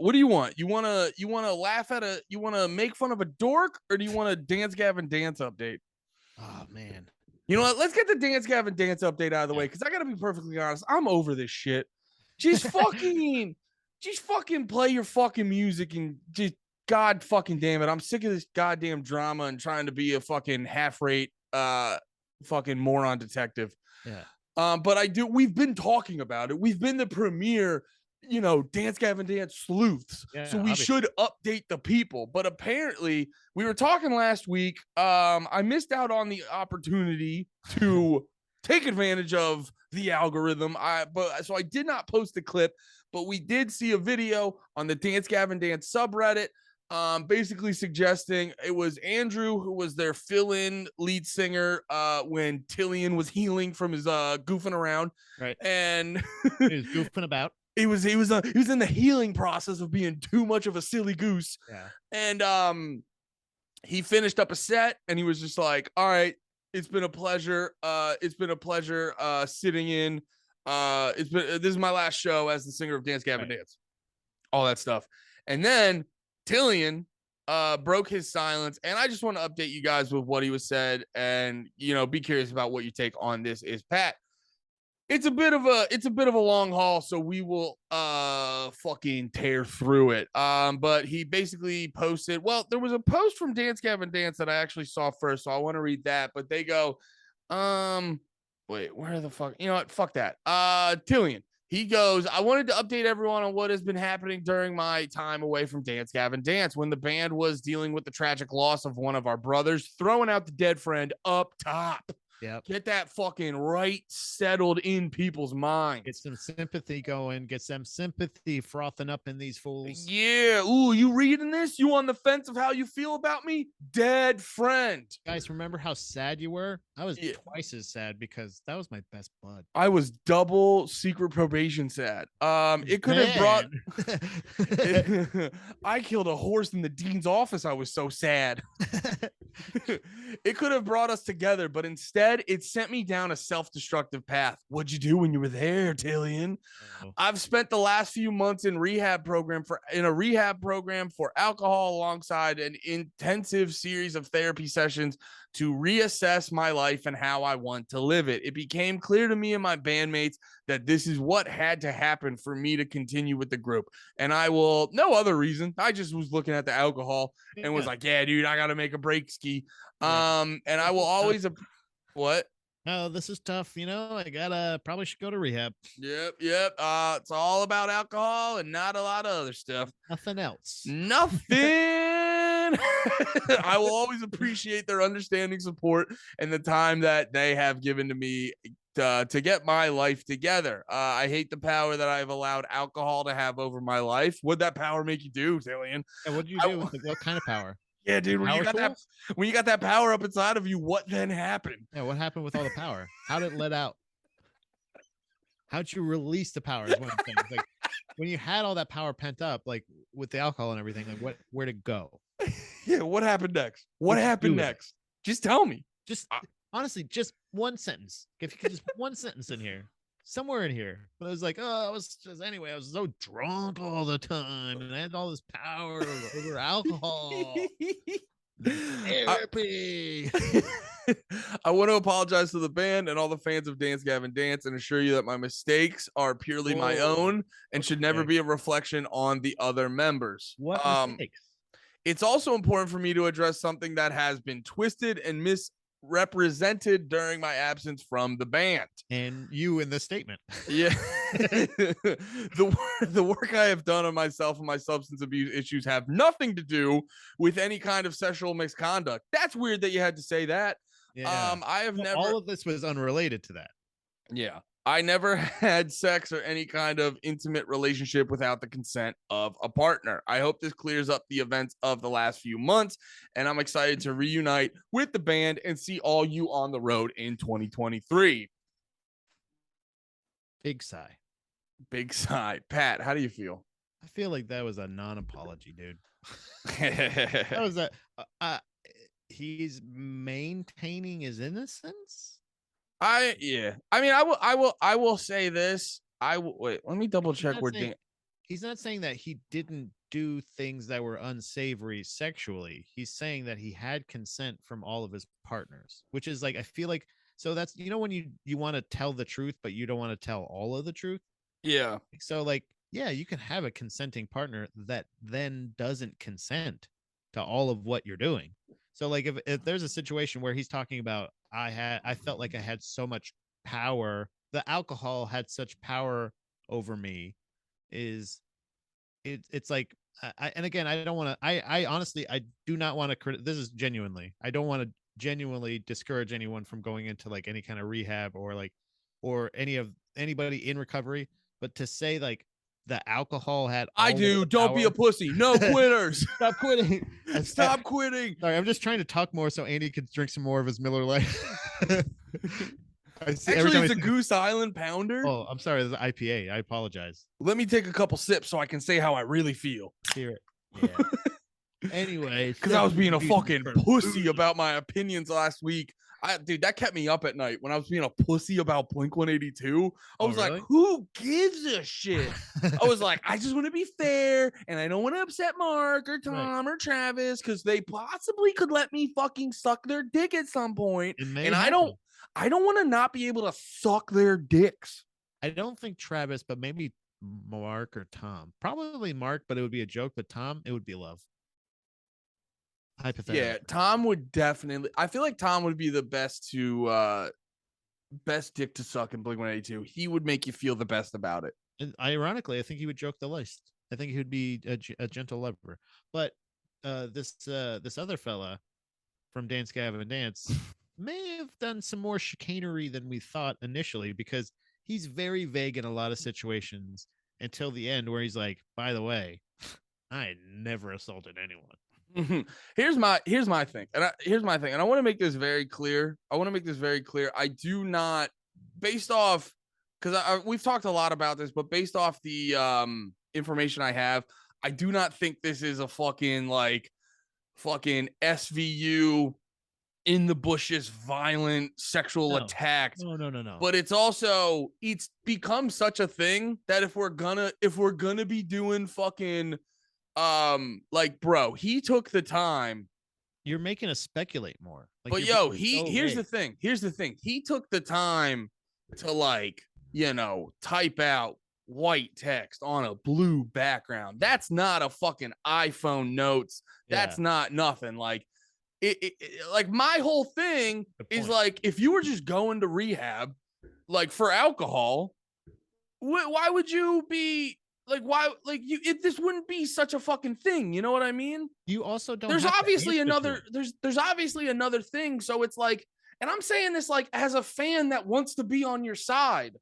What do you want? You wanna laugh at you wanna make fun of a dork, or do you want a Dance Gavin Dance update? Oh man. You know what? Let's get the Dance Gavin Dance update out of the way, because I gotta be perfectly honest. I'm over this shit. Just fucking play your fucking music and just God fucking damn it. I'm sick of this goddamn drama and trying to be a fucking half rate fucking moron detective. Yeah. But we've been talking about it. We've been the premier, Dance Gavin Dance sleuths. Yeah, So we obviously. should update the people. But apparently, we were talking last week. I missed out on the opportunity to take advantage of the algorithm. So I did not post a clip, but we did see a video on the Dance Gavin Dance subreddit. Basically suggesting it was Andrew who was their fill-in lead singer when Tilian was healing from his goofing around, Right. and He was goofing about. he was in the healing process of being too much of a silly goose. Yeah. And he finished up a set, and he was just like, "All right, it's been a pleasure. Sitting in. This is my last show as the singer of Dance Gavin Dance, all that stuff." And then Tilian broke his silence, and I just want to update you guys with what he was said, and be curious about what you take on this. Is Pat? It's a bit of a long haul, so we will fucking tear through it. But he basically posted. Well, there was a post from Dance Gavin Dance that I actually saw first, so I want to read that. But they go, wait, where the fuck? You know what? Fuck that. Tilian. He goes, I wanted to update everyone on what has been happening during my time away from Dance Gavin Dance when the band was dealing with the tragic loss of one of our brothers, throwing out the dead friend up top. Yep. Get that fucking right settled in people's minds. Get some sympathy going. Get some sympathy frothing up in these fools. Yeah. Ooh, you reading this? You on the fence of how you feel about me? Dead friend. Guys, remember how sad you were? I was twice as sad because that was my best bud. I was double secret probation sad. It could have brought. I killed a horse in the dean's office. I was so sad. It could have brought us together, but instead it sent me down a self-destructive path. What'd you do when you were there, Tilian? I've spent the last few months in a rehab program for alcohol, alongside an intensive series of therapy sessions to reassess my life and how I want to live it. It became clear to me and my bandmates that this is what had to happen for me to continue with the group. And no other reason. I just was looking at the alcohol and was like, yeah, dude, I got to make a break ski. And I will always, what? Oh, this is tough. I probably should go to rehab. Yep. It's all about alcohol and not a lot of other stuff. Nothing else. Nothing. I will always appreciate their understanding, support, and the time that they have given to me to get my life together. I hate the power that I've allowed alcohol to have over my life. What'd that power make you do, Tilian? And what did you do with what kind of power? Yeah, dude, when you got that power up inside of you, what then happened? Yeah, what happened with all the power? How did it let out? How'd you release the power? Is one of the things. Like when you had all that power pent up, like with the alcohol and everything, like where'd it go? Yeah, what happened next? What happened next? Just tell me. Just honestly, just one sentence. If you could just one sentence in here. Somewhere in here. But I was like, I was so drunk all the time and I had all this power over alcohol. Therapy. I want to apologize to the band and all the fans of Dance Gavin Dance and assure you that my mistakes are purely my own and should never be a reflection on the other members. What mistakes? It's also important for me to address something that has been twisted and misrepresented during my absence from the band. And you in this statement. Yeah. The work I have done on myself and my substance abuse issues have nothing to do with any kind of sexual misconduct. That's weird that you had to say that. Yeah. All of this was unrelated to that. Yeah. I never had sex or any kind of intimate relationship without the consent of a partner. I hope this clears up the events of the last few months, and I'm excited to reunite with the band and see all you on the road in 2023. Big sigh. Big sigh. Pat, how do you feel? I feel like that was a non-apology, dude. That was he's maintaining his innocence. I will say this. Wait, let me double check where he's not saying that he didn't do things that were unsavory sexually. He's saying that he had consent from all of his partners, which is like, I feel like, so that's, when you want to tell the truth, but you don't want to tell all of the truth. Yeah. So like, yeah, you can have a consenting partner that then doesn't consent to all of what you're doing. So like, if there's a situation where he's talking about, I felt like I had so much power, the alcohol had such power over me, is it's like, and again, I don't want to, I honestly, I do not want to this is genuinely, I don't want to genuinely discourage anyone from going into like any kind of rehab or like, or anybody in recovery, but to say like the alcohol had I do. Don't be a pussy. No quitters. Stop quitting. Stop quitting. Sorry, I'm just trying to talk more so Andy can drink some more of his Miller Lite. Actually, it's a Goose Island Pounder. Oh, I'm sorry. It's an IPA. I apologize. Let me take a couple sips so I can say how I really feel. Hear it. Yeah. Anyway, because I was being a fucking pussy about my opinions last week. Dude, that kept me up at night when I was being a pussy about Blink-182. I was like, who gives a shit? I was like, I just want to be fair, and I don't want to upset Mark or Tom or Travis because they possibly could let me fucking suck their dick at some point. And I don't want to not be able to suck their dicks. I don't think Travis, but maybe Mark or Tom. Probably Mark, but it would be a joke. But Tom, it would be love. Yeah, Tom would definitely. I feel like Tom would be the best dick to suck in Blink-182. He would make you feel the best about it. And ironically, I think he would joke the least. I think he would be a gentle lover. But this other fella from Dance Gavin Dance may have done some more chicanery than we thought initially, because he's very vague in a lot of situations until the end, where he's like, by the way, I never assaulted anyone. Here's my thing, and I want to make this very clear. I do not, based off, because we've talked a lot about this, but based off the information I have, I do not think this is a fucking SVU in the bushes violent sexual attack. No. But it's become such a thing that if we're gonna be doing fucking bro, he took the time. You're making us speculate more. But here's the thing. He took the time to type out white text on a blue background. That's not a fucking iPhone notes. That's not nothing. Like my whole thing is like, if you were just going to rehab, like for alcohol, why would you be this wouldn't be such a fucking thing, you know what I mean? You also don't. There's obviously another thing. So it's like, and I'm saying this like as a fan that wants to be on your side.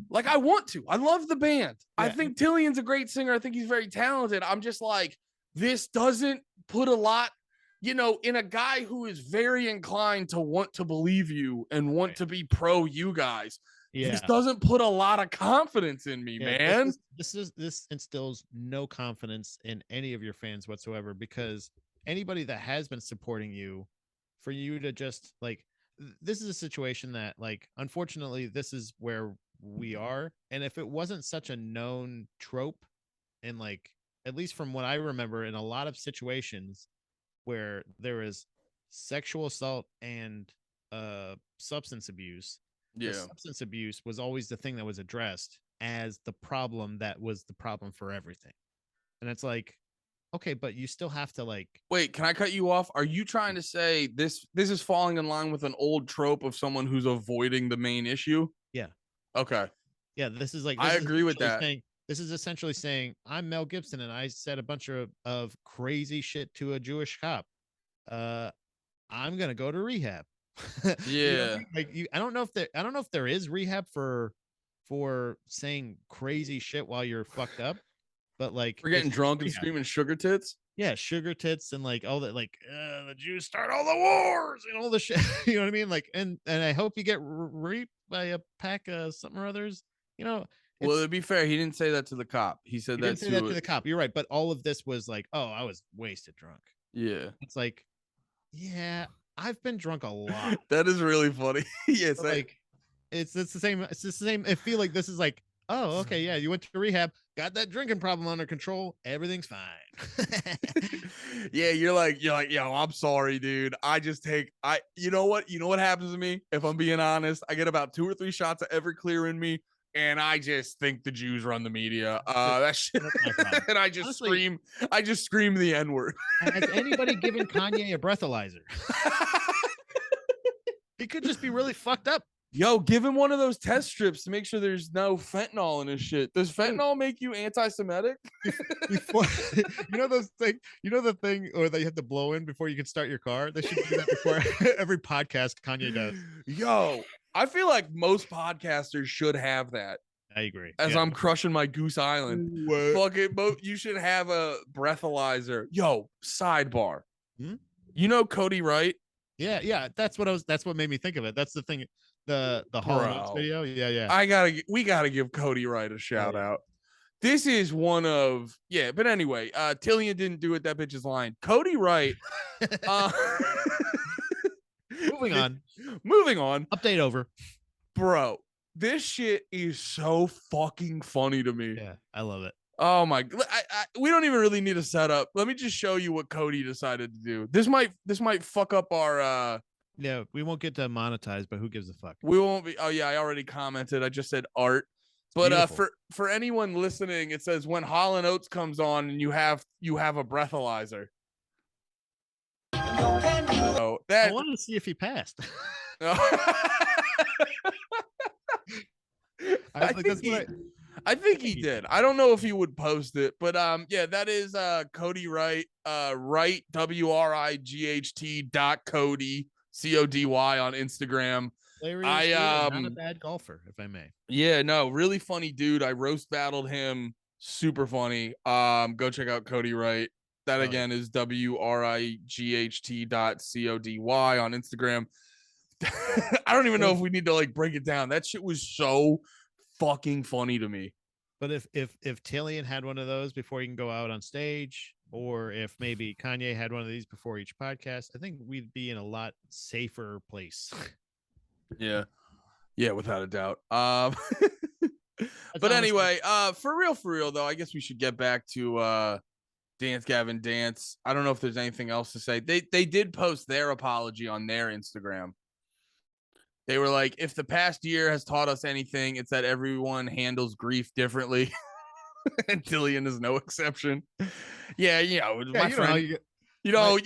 Like I want to. I love the band. Yeah. I think Tilian's a great singer. I think he's very talented. I'm just like, this doesn't put a lot, in a guy who is very inclined to want to believe you and want to be pro you guys. Yeah. This doesn't put a lot of confidence in me, man. This instills no confidence in any of your fans whatsoever, because anybody that has been supporting you, for you to just like, this is a situation that, like, unfortunately, this is where we are. And if it wasn't such a known trope, and like, at least from what I remember, in a lot of situations where there is sexual assault and substance abuse, the substance abuse was always the thing that was addressed as the problem that was the problem for everything. And it's like, okay, but you still have to like, wait, can I cut you off? Are you trying to say this is falling in line with an old trope of someone who's avoiding the main issue? Yeah. Okay. Yeah, this is like, I agree with that. This is essentially saying, I'm Mel Gibson and I said a bunch of crazy shit to a Jewish cop. I'm gonna go to rehab. Yeah. I don't know if there is rehab for saying crazy shit while you're fucked up, but like, we're getting drunk and screaming sugar tits. Yeah, sugar tits and like all that, like the Jews start all the wars and all the shit. You know what I mean? Like, and I hope you get raped by a pack of something or others. Well, to be fair, he didn't say that to the cop. He said that to the cop. You're right, but all of this was like, oh, I was wasted drunk. Yeah, it's like, yeah, I've been drunk a lot. That is really funny. Yes, like it's the same. It's the same. I feel like this is like, oh, okay, yeah, you went to rehab, got that drinking problem under control. Everything's fine. Yeah, you're like, yo, I'm sorry, dude. You know what happens to me? If I'm being honest, I get about 2 or 3 shots of Everclear in me, and I just think the Jews run the media. That shit, That's my problem. and I just Honestly, scream the N-word. has anybody given Kanye a breathalyzer? He could just be really fucked up. Yo, give him one of those test strips to make sure there's no fentanyl in his shit. Does fentanyl make you anti-Semitic? Before, those things, the thing, or that you have to blow in before you can start your car. They should do that before every podcast Kanye does. Yo, I feel like most podcasters should have that. I agree. As I'm crushing my Goose Island, fuck it, you should have a breathalyzer. Yo, sidebar. You know Cody Wright? Yeah. That's what made me think of it. That's the thing. The Hall & Oates video. Yeah. We gotta give Cody Wright a shout out. This is one of but anyway, Tilian didn't do it. That bitch is lying. Cody Wright. Moving on. Update over. Bro, this shit is so fucking funny to me. Yeah, I love it. Oh my! We don't even really need a setup. Let me just show you what Cody decided to do. This might fuck up our. Yeah, we won't get to monetize, but who gives a fuck? We won't be. Oh yeah, I already commented. I just said art. But for anyone listening, it says when Hall & Oates comes on and you have a breathalyzer. Oh, I wanted to see if he passed. I think he did. I don't know if he would post it, but that is Cody Wright, Wright WRIGHT.Cody CODY on Instagram. Not a bad golfer, if I may. Yeah, no, really funny dude. I roast battled him. Super funny. Go check out Cody Wright. That again is WRIGHT.CODY on Instagram. I don't even know if we need to like break it down. That shit was so fucking funny to me. But if Tilian had one of those before he can go out on stage, or if maybe Kanye had one of these before each podcast, I think we'd be in a lot safer place. Yeah, without a doubt. But anyway, for real though, I guess we should get back to Gavin Dance. I don't know if there's anything else to say. They did post their apology on their Instagram. They were like, if the past year has taught us anything, it's that everyone handles grief differently. And Tilian is no exception. Yeah, my friend. You know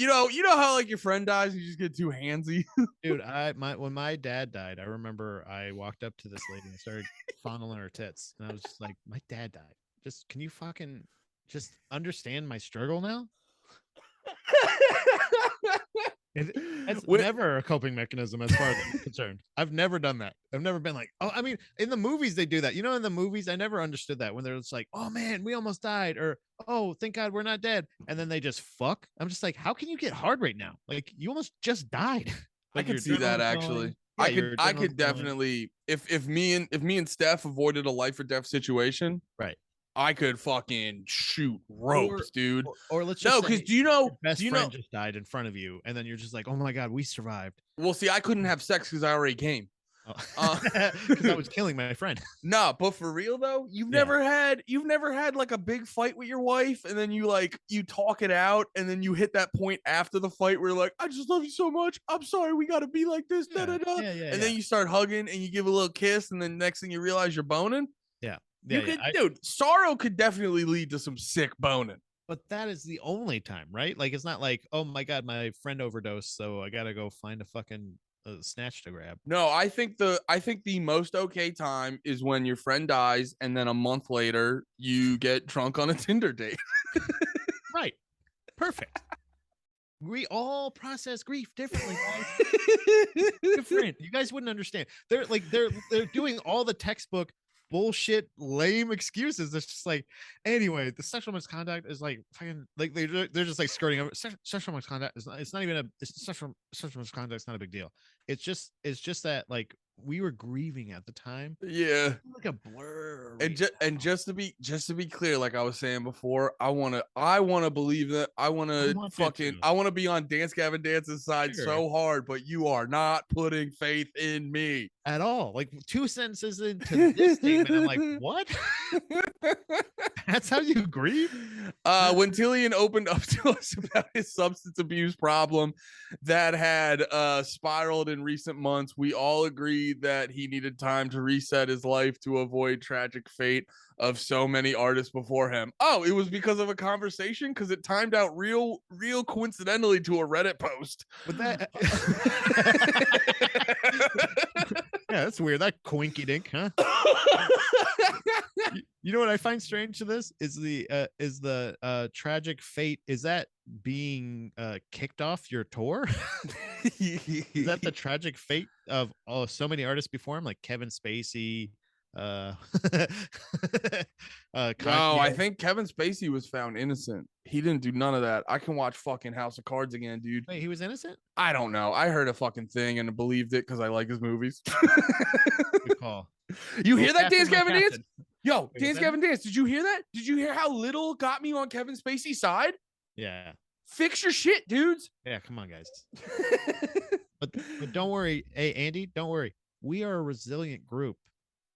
how like your friend dies, you just get too handsy. Dude, when my dad died, I remember I walked up to this lady and started fondling her tits, and I was just like, my dad died. Just can you fucking just understand my struggle now? It's never a coping mechanism as far as I'm concerned. I've never done that. I've never been like, oh, I mean, in the movies they do that. In the movies, I never understood that when they're just like, oh man, we almost died, or oh, thank God we're not dead, and then they just fuck. I'm just like, how can you get hard right now? Like you almost just died. Like, I could see that actually. Yeah, I could definitely if me and Steph avoided a life or death situation, right? I could fucking shoot ropes, dude. Or let's just because do you know your best friend just died in front of you, and then you're just like, oh my God, we survived. Well, see, I couldn't have sex because I already came. Because I was killing my friend. No, but for real though, you've never had like a big fight with your wife, and then you talk it out, and then you hit that point after the fight where you're like, I just love you so much. I'm sorry, we gotta be like this. Yeah. And then you start hugging and you give a little kiss, and then next thing you realize you're boning. Yeah. Dude, sorrow could definitely lead to some sick boning. But that is the only time, right? Like, it's not like, oh my God, my friend overdosed, so I gotta go find a fucking snatch to grab. No, I think the most okay time is when your friend dies, and then a month later you get drunk on a Tinder date. Right. Perfect. We all process grief differently, guys. Different. You guys wouldn't understand. They're doing all the textbook bullshit lame excuses. It's just like, anyway, the sexual misconduct is like fucking like they're just like skirting over. Sexual misconduct is sexual misconduct is not a big deal. It's just that like we were grieving at the time. Yeah, like a blur. And just to be clear, like I was saying before, I want to believe that I want to be on Gavin Dance's side so hard, but you are not putting faith in me. at all. Like 2 sentences into this statement, I'm like, what? That's how you grieve? When Tilian opened up to us about his substance abuse problem that had spiraled in recent months, we all agreed that he needed time to reset his life to avoid tragic fate of so many artists before him. Oh, it was because of a conversation? Because it timed out real coincidentally to a Reddit post. But that yeah, that's weird. That coinky dink, huh? You know what I find strange to this is the tragic fate. Is that being kicked off your tour? Is that the tragic fate of so many artists before him, like Kevin Spacey? No, Kanye? I think Kevin Spacey was found innocent. He didn't do none of that. I can watch fucking House of Cards again, dude. Wait, he was innocent? I don't know. I heard a fucking thing and believed it because I like his movies. Good call. You hear that, Dance Captain, Gavin Dance? Yo, Wait, Dance Gavin Dance. Did you hear that? Did you hear how little got me on Kevin Spacey's side? Yeah. Fix your shit, dudes. Yeah, come on, guys. but don't worry. Hey, Andy, don't worry. We are a resilient group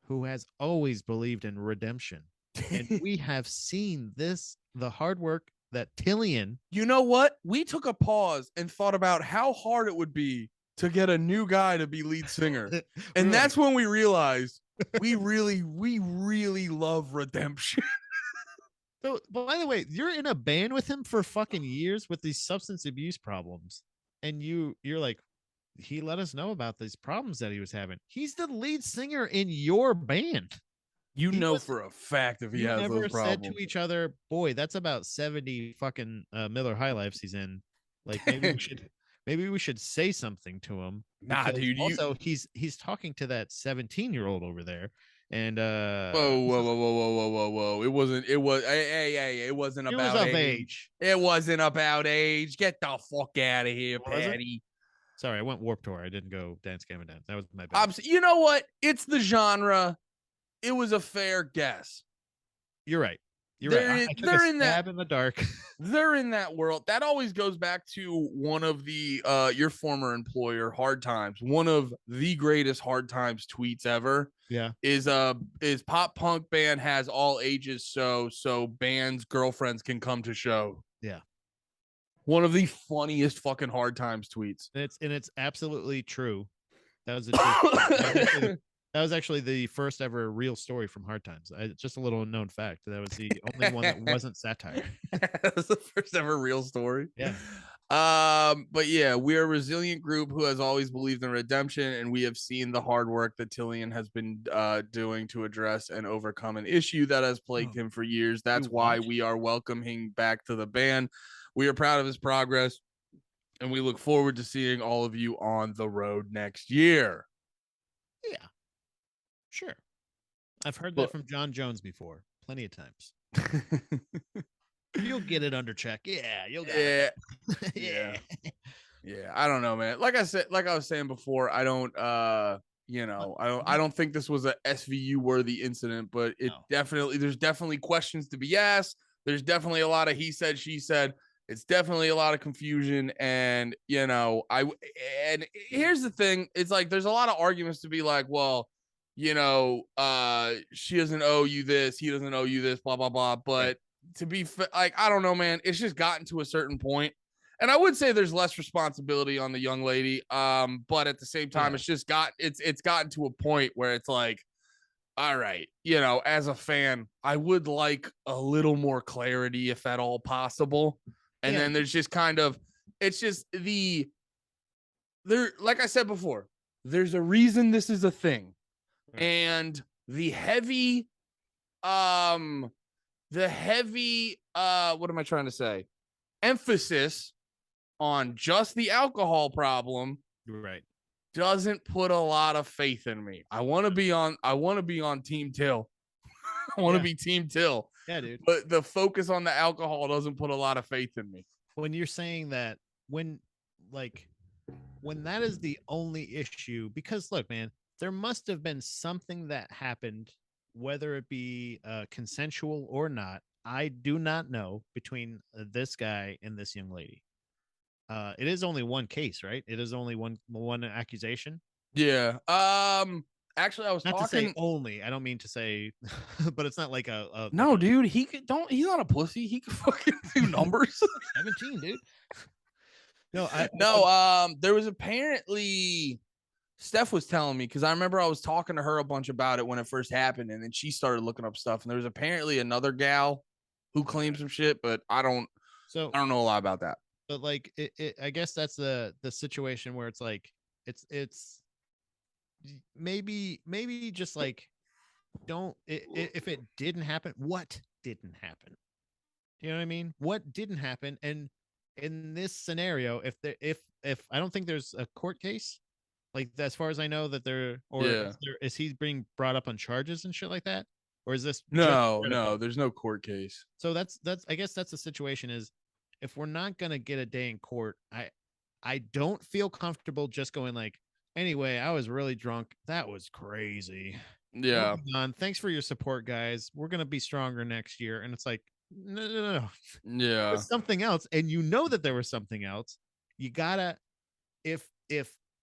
who has always believed in redemption. And we have seen the hard work that Tilian. You know what? We took a pause and thought about how hard it would be to get a new guy to be lead singer. And that's when we realized we really love redemption. So, by the way, you're in a band with him for fucking years with these substance abuse problems. And you're like, he let us know about these problems that he was having. He's the lead singer in your band. You know for a fact if he has those problems. You never said to each other, boy, that's about 70 fucking Miller High Lifes he's in. Like maybe we should say something to him. Nah, dude. Also, he's talking to that 17-year-old over there. And whoa. It wasn't about age. It wasn't about age. Get the fuck out of here, Patty. Sorry, I went Warped Tour. I didn't go Dance Gavin Dance. That was my bad. You know what? It's the genre. It was a fair guess. You're right. Right. They're in that in the dark. They're in that world. That always goes back to one of the your former employer, Hard Times. One of the greatest Hard Times tweets ever. Yeah. Is pop punk band has all ages, so bands' girlfriends can come to show. Yeah. One of the funniest fucking Hard Times tweets. It's absolutely true. That was the truth. That was actually the first ever real story from Hard Times. Just a little unknown fact. That was the only one that wasn't satire. That was the first ever real story. Yeah. But yeah, we're a resilient group who has always believed in redemption, and we have seen the hard work that Tilian has been doing to address and overcome an issue that has plagued him for years. That's why we are welcoming back to the band. We are proud of his progress, and we look forward to seeing all of you on the road next year. Yeah. Sure. I've heard that from John Jones before, plenty of times. You'll get it under check. Yeah, you'll get it. Yeah. Yeah. I don't know, man. Like I was saying before, I don't I don't think this was a SVU worthy incident, but there's definitely questions to be asked. There's definitely a lot of he said, she said. It's definitely a lot of confusion. And and here's the thing. It's like, there's a lot of arguments to be like, well, she doesn't owe you this. He doesn't owe you this, blah, blah, blah. But to be like, I don't know, man, it's just gotten to a certain point. And I would say there's less responsibility on the young lady. But at the same time, it's gotten to a point where it's like, all right, as a fan, I would like a little more clarity if at all possible. And then there's just like I said before, there's a reason this is a thing. Right. And the heavy, what am I trying to say? Emphasis on just the alcohol problem. Right. Doesn't put a lot of faith in me. I want to be on Team Till. I want to be Team Till. Yeah, dude. But the focus on the alcohol doesn't put a lot of faith in me. When you're saying that, when that is the only issue, because look, man, there must have been something that happened, whether it be consensual or not. I do not know, between this guy and this young lady. It is only one case, right? It is only one accusation. Yeah. Actually, I was Not to say talking. only. I don't mean to say, but it's not like a like No, a dude, he could don't. He's not a pussy. He could fucking do numbers. 17, dude. No, I No, there was apparently Steph was telling me because I remember I was talking to her a bunch about it when it first happened, and then she started looking up stuff. And there was apparently another gal who claimed some shit, but I don't so know a lot about that. but like I guess that's the situation where it's like it's maybe just like don't if it didn't happen, what didn't happen? You know what I mean? What didn't happen? And in this scenario, if I don't think there's a court case, like as far as I know that there, or Yeah. is he being brought up on charges and shit like that, or is this just No, theoretical? no, there's no court case. So that's I guess that's the situation is if we're not gonna get a day in court, I don't feel comfortable just going like, anyway, I was really drunk. That was crazy. Yeah. Moving on. Thanks for your support, guys. We're gonna be stronger next year. And it's like, no. There Yeah. was something else, and you know that there was something else. You gotta if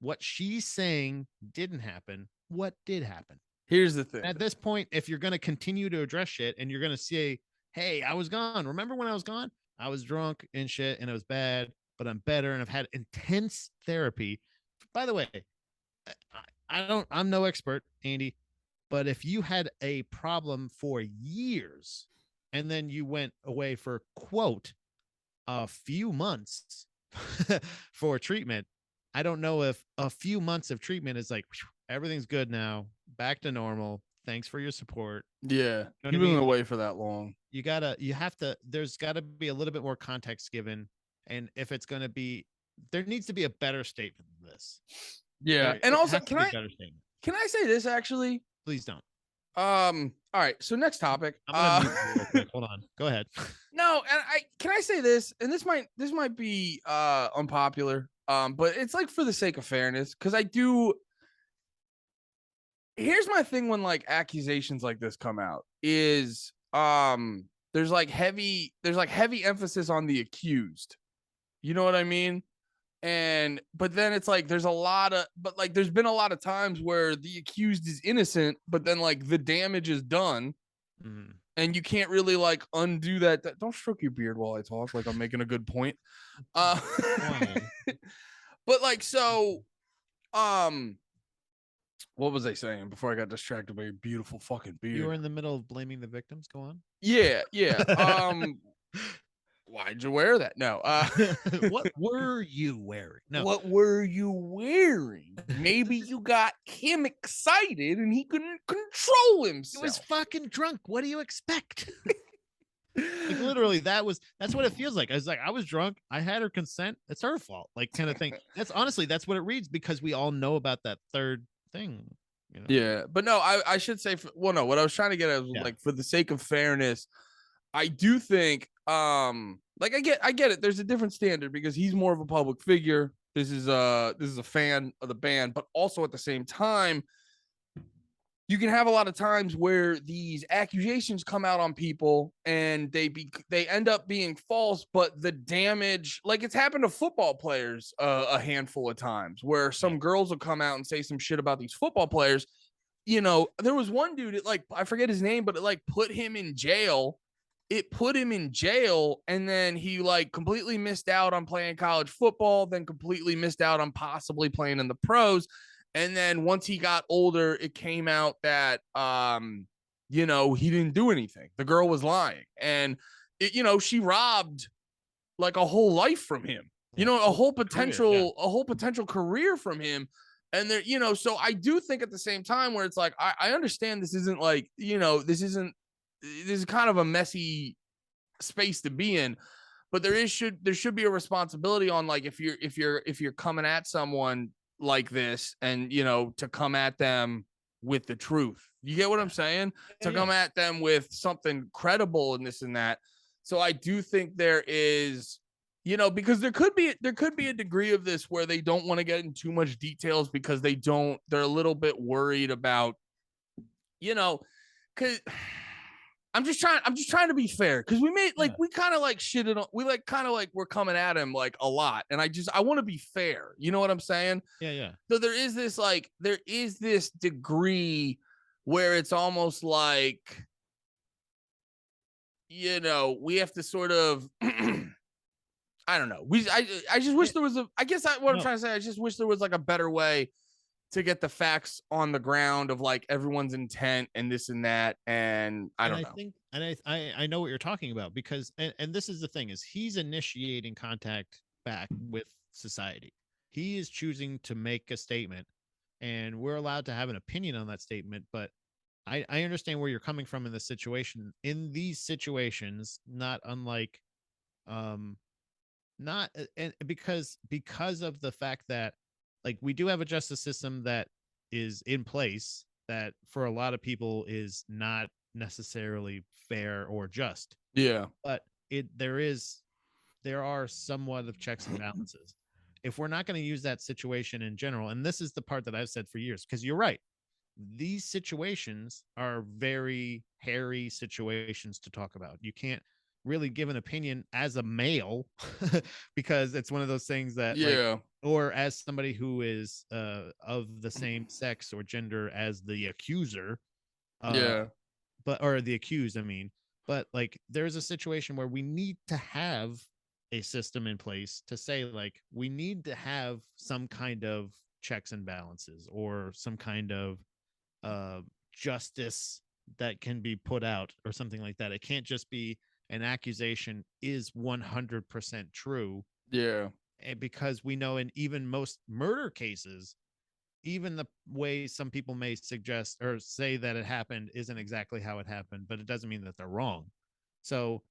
what she's saying didn't happen, what did happen? Here's the thing. At this point, if you're gonna continue to address shit and you're gonna say, hey, I was gone. Remember when I was gone? I was drunk and shit, and it was bad, but I'm better, and I've had intense therapy. By the way, I'm no expert, Andy, but if you had a problem for years and then you went away for quote a few months for treatment, I don't know if a few months of treatment is like everything's good now, back to normal. Thanks for your support. Yeah. You know You've what I been mean? away for that long. You have to, there's got to be a little bit more context given. And if it's going to be, there needs to be a better statement than this. Yeah. And It also, has to be a better statement. can I say this actually? Please don't. All right. So next topic. I'm gonna mute you real quick. Hold on. Go ahead. No, and can I say this? And this might be unpopular. But it's like for the sake of fairness, because I do. Here's my thing when like accusations like this come out is there's like heavy emphasis on the accused. You know what I mean? And but then it's like there's been a lot of times where the accused is innocent, but then like the damage is done. And you can't really like undo that. Don't stroke your beard while I talk, like I'm making a good point. But like so what was I saying before I got distracted by your beautiful fucking beard? You were in the middle of blaming the victims. Go on. Yeah. Why'd you wear that? No. What were you wearing? No. What were you wearing? Maybe you got him excited and he couldn't control himself. He was fucking drunk. What do you expect? Like literally, that's what it feels like. I was like, I was drunk. I had her consent. It's her fault. Like kind of thing. That's what it reads because we all know about that third thing. You know? Yeah, but no, I should say. What I was trying to get at was like for the sake of fairness, I do think like I get it. There's a different standard because he's more of a public figure. This is a fan of the band, but also at the same time, you can have a lot of times where these accusations come out on people and they end up being false, but the damage, like it's happened to football players a handful of times where some girls will come out and say some shit about these football players. You know, there was one dude, it like, I forget his name, but it like put him in jail. It put him in jail, and then he like completely missed out on playing college football, then completely missed out on possibly playing in the pros. And then once he got older, it came out that, you know, he didn't do anything. The girl was lying. And, it, you know, she robbed like a whole life from him, you know, a whole potential career from him. And there, you know, so I do think at the same time where it's like, I understand this isn't like, you know, this is kind of a messy space to be in, but there should be a responsibility on like, if you're coming at someone like this and, you know, to come at them with the truth. You get what I'm saying? To come at them with something credible and this and that. So I do think there is, you know, because there could be a degree of this where they don't want to get into too much details because they're a little bit worried about, you know, because I'm just trying to be fair because we made like Yeah. we kind of like shitted on we like kind of like we're coming at him like a lot, and I want to be fair. You know what I'm saying? Yeah. So there is this degree where it's almost like, we have to sort of I don't know. I just wish there was what I'm trying to say, I just wish there was like a better way to get the facts on the ground of like everyone's intent and this and that. And I don't know. Think, and I know what you're talking about because, and this is the thing is he's initiating contact back with society. He is choosing to make a statement and we're allowed to have an opinion on that statement. But I understand where you're coming from in this situation. In these situations, not unlike, not and because of the fact that like we do have a justice system that is in place that for a lot of people is not necessarily fair or just, Yeah. but there are somewhat of checks and balances. If we're not going to use that situation in general, and this is the part that I've said for years, because you're right, these situations are very hairy situations to talk about. You can't really give an opinion as a male because it's one of those things that like, or as somebody who is of the same sex or gender as the accuser, but or the accused, I mean. But like there's a situation where we need to have a system in place to say like we need to have some kind of checks and balances or some kind of justice that can be put out or something like that. It can't just be an accusation is 100% true. Yeah. And because we know in even most murder cases, even the way some people may suggest or say that it happened isn't exactly how it happened, but it doesn't mean that they're wrong. So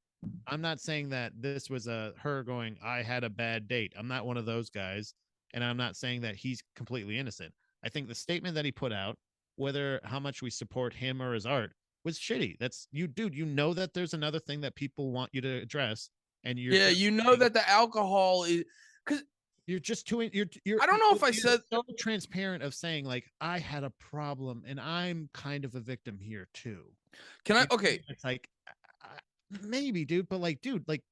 I'm not saying that this was her going, I had a bad date. I'm not one of those guys. And I'm not saying that he's completely innocent. I think the statement that he put out, whether how much we support him or his art, was shitty. That's you, dude. You know that there's another thing that people want you to address, and you're that the alcohol is because you're just too you're I don't know if I said so transparent of saying like I had a problem and I'm kind of a victim here too. Can I? Okay, it's like maybe, dude, but like, dude, like,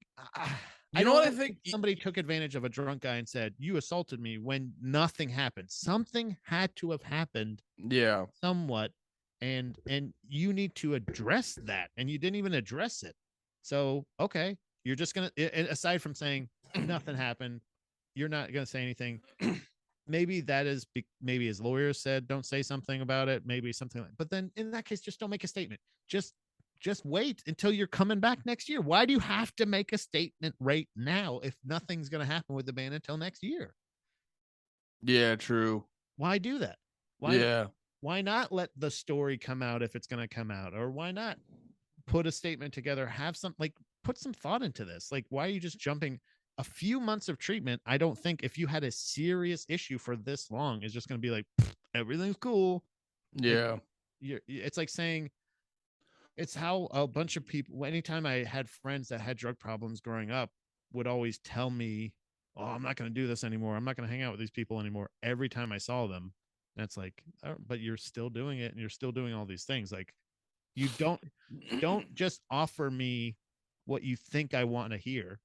you know what I think? Somebody took advantage of a drunk guy and said, "You assaulted me," when nothing happened. Something had to have happened. Yeah. Somewhat, and you need to address that, and you didn't even address it. So, okay, you're just gonna, aside from saying nothing happened, you're not gonna say anything. Maybe that is maybe his lawyer said don't say something about it. Maybe something like. But then in that case, just don't make a statement. Just wait until you're coming back next year. Why do you have to make a statement right now if nothing's going to happen with the band until next year? Yeah, true. Why do that? Why not let the story come out if it's going to come out? Or why not put a statement together? Have some, like, put some thought into this. Like, why are you just jumping a few months of treatment? I don't think if you had a serious issue for this long, is just going to be like, everything's cool. Yeah. It's like saying, it's how a bunch of people, anytime I had friends that had drug problems growing up, would always tell me, oh, I'm not going to do this anymore. I'm not going to hang out with these people anymore. Every time I saw them. And it's like, oh, but you're still doing it and you're still doing all these things. Like, you don't just offer me what you think I want to hear.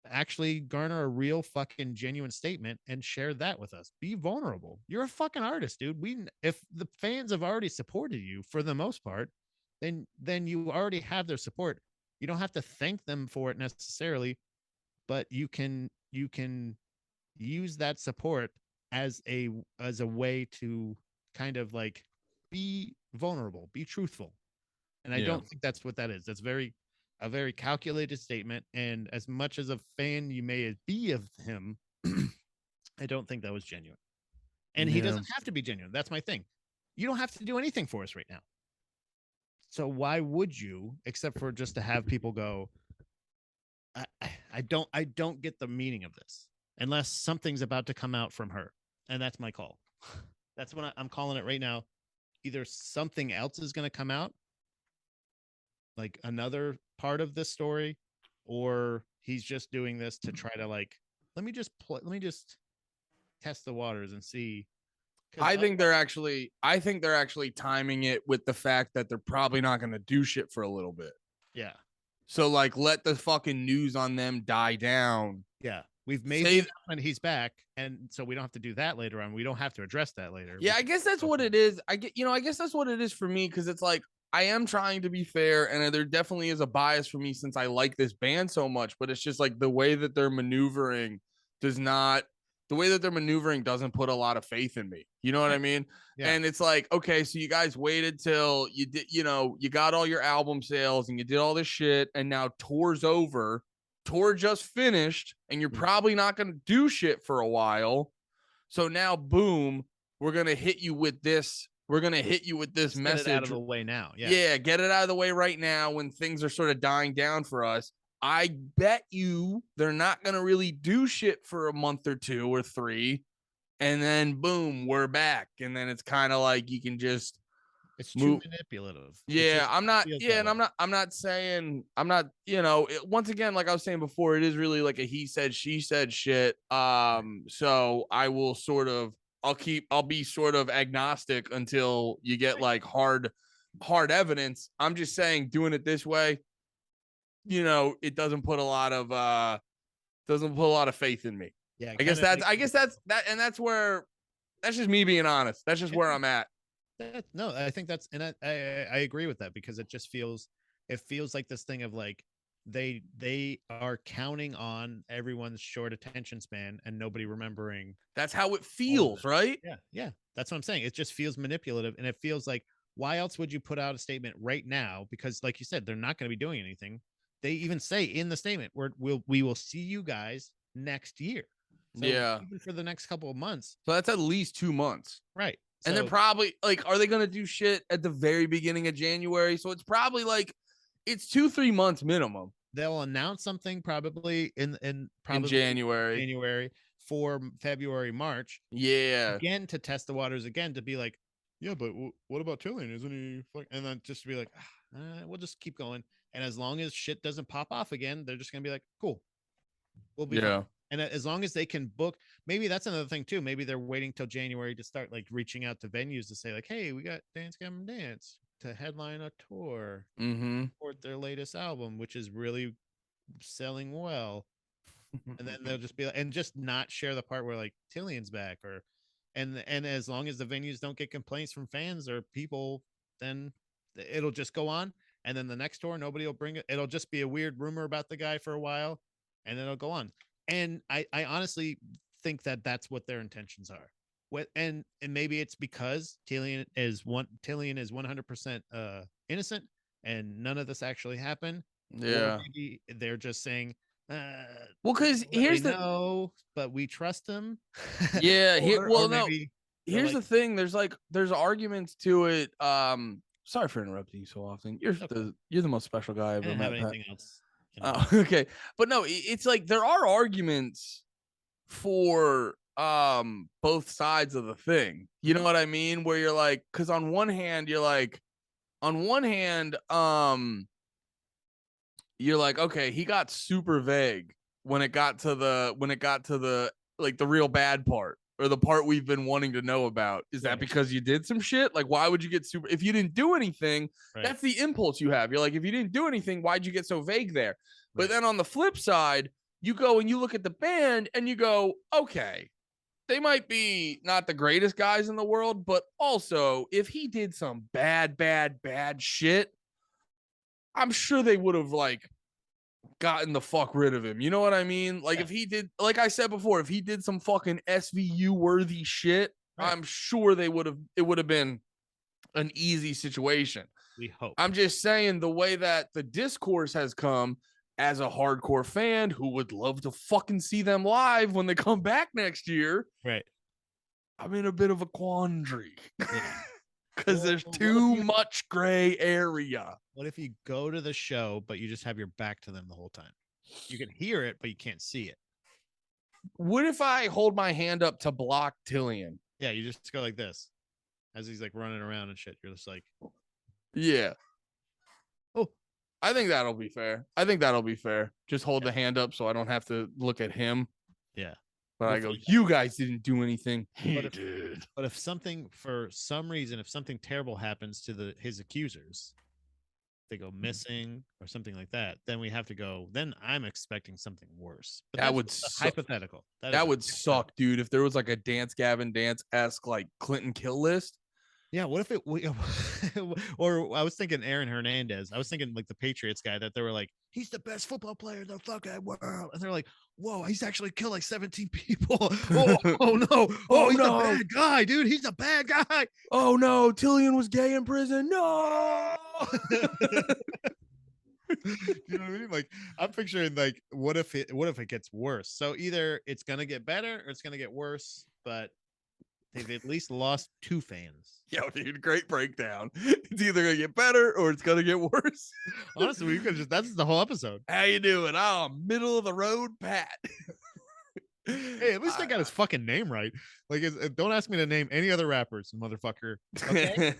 Actually garner a real fucking genuine statement and share that with us. Be vulnerable. You're a fucking artist, dude. If the fans have already supported you for the most part, then you already have their support. You don't have to thank them for it necessarily, but you can use that support as a way to kind of like be vulnerable, be truthful. And I don't think that's what that is. That's a very calculated statement. And as much as a fan you may be of him, I don't think that was genuine. And he doesn't have to be genuine. That's my thing. You don't have to do anything for us right now. So why would you, except for just to have people go, I don't get the meaning of this unless something's about to come out from her. And that's my call. That's what I'm calling it right now. Either something else is going to come out, like another part of this story, or he's just doing this to try to like, let me just test the waters and see. I think they're actually timing it with the fact that they're probably not going to do shit for a little bit. Yeah. So like let the fucking news on them die down. Yeah. We've made the announcement he's back, and so we don't have to do that later on. We don't have to address that later. Yeah, I guess that's what it is. I guess that's what it is for me, because it's like I am trying to be fair, and there definitely is a bias for me since I like this band so much, but it's just like the way that they're maneuvering doesn't put a lot of faith in me. You know what I mean? Yeah. And it's like, okay, so you guys waited till you did, you got all your album sales and you did all this shit, and now tour's over. Tour just finished, and you're probably not going to do shit for a while. So now, boom, we're going to hit you with this. We're going to hit you with this message. Get it out of the way now. Yeah, get it out of the way right now when things are sort of dying down for us. I bet you they're not going to really do shit for a month or 2 or 3. And then, boom, we're back. And then it's kind of like you can just... It's too manipulative. Yeah, I'm not. Yeah, and I'm not saying. Once again, like I was saying before, it is really like a he said, she said shit. So I will sort of. I'll be sort of agnostic until you get like hard evidence. I'm just saying, doing it this way, it doesn't put a lot of faith in me. Yeah, I guess that's just me being honest. That's just where I'm at. No, I think that's, and I agree with that, because it feels like this thing of like they are counting on everyone's short attention span and nobody remembering. That's how it feels, right? Yeah, that's what I'm saying. It just feels manipulative, and it feels like, why else would you put out a statement right now? Because like you said, they're not going to be doing anything. They even say in the statement, we will see you guys next year. So even for the next couple of months. So that's at least 2 months, right? And they're probably like, are they going to do shit at the very beginning of January? So it's probably like, it's 2-3 months minimum. They'll announce something probably in January for February, March. Yeah. Again, to test the waters again, to be like, yeah, but what about Tilian? Isn't he? And then just to be like, we'll just keep going. And as long as shit doesn't pop off again, they're just going to be like, cool. We'll be fine. And as long as they can book, maybe that's another thing too. Maybe they're waiting till January to start like reaching out to venues to say like, hey, we got Gavin Dance to headline a tour for their latest album, which is really selling well. And then they'll just be and just not share the part where like Tilian's back, and as long as the venues don't get complaints from fans or people, then it'll just go on. And then the next tour, nobody will bring it. It'll just be a weird rumor about the guy for a while, and then it'll go on. And I honestly think that that's what their intentions are. And maybe it's because Tilian is 100% innocent and none of this actually happened. Yeah. Or maybe they're just saying, well, because here's but we trust him. Yeah. Here's the thing. There's arguments to it. Sorry for interrupting you so often. You're the most special guy I've ever met. Anything else? Oh, okay. But no, it's like there are arguments for both sides of the thing. You know what I mean? Where you're like, because on one hand, you're like, okay, he got super vague when it got to the like the real bad part, or the part we've been wanting to know about. Is that because you did some shit? Like, why would you get super if you didn't do anything? Right. That's the impulse you have. You're like, if you didn't do anything, why'd you get so vague there? Right. But then on the flip side, you go and you look at the band and you go, okay, they might be not the greatest guys in the world, but also if he did some bad shit, I'm sure they would have like gotten the fuck rid of him. You know what I mean? Like if he did, like I said before, if he did some fucking SVU worthy shit, right, I'm sure it would have been an easy situation. We hope. I'm just saying the way that the discourse has come, as a hardcore fan who would love to fucking see them live when they come back next year. Right. I'm in a bit of a quandary. Because there's too much gray area. What if you go to the show, but you just have your back to them the whole time? You can hear it, but you can't see it. What if I hold my hand up to block Tilian? Yeah, you just go like this. As he's like running around and shit. You're just like... Yeah. Oh. I think that'll be fair. Just hold the hand up so I don't have to look at him. Yeah. But I go, you guys didn't do anything. He did. But if something, for some reason, if something terrible happens to his accusers, they go missing or something like that, then we have to go. Then I'm expecting something worse. But that would hypothetical. That would suck, dude. If there was like a Gavin Dance-esque like Clinton kill list. Yeah, what if it? Or I was thinking Aaron Hernandez. I was thinking like the Patriots guy that they were like, he's the best football player in the fucking world, and they're like, whoa, he's actually killed like 17 people. Oh no, he's a bad guy, dude. He's a bad guy. Oh no, Tilian was gay in prison. No. You know what I mean? Like, I'm picturing like, what if it gets worse? So either it's gonna get better or it's gonna get worse, but they've at least lost 2 fans. Yo, dude, great breakdown. It's either gonna get better or it's gonna get worse. Honestly, we could that's the whole episode. How you doing? Oh, middle of the road, Pat. Hey, at least I got his fucking name right. Like, don't ask me to name any other rappers, motherfucker. Okay?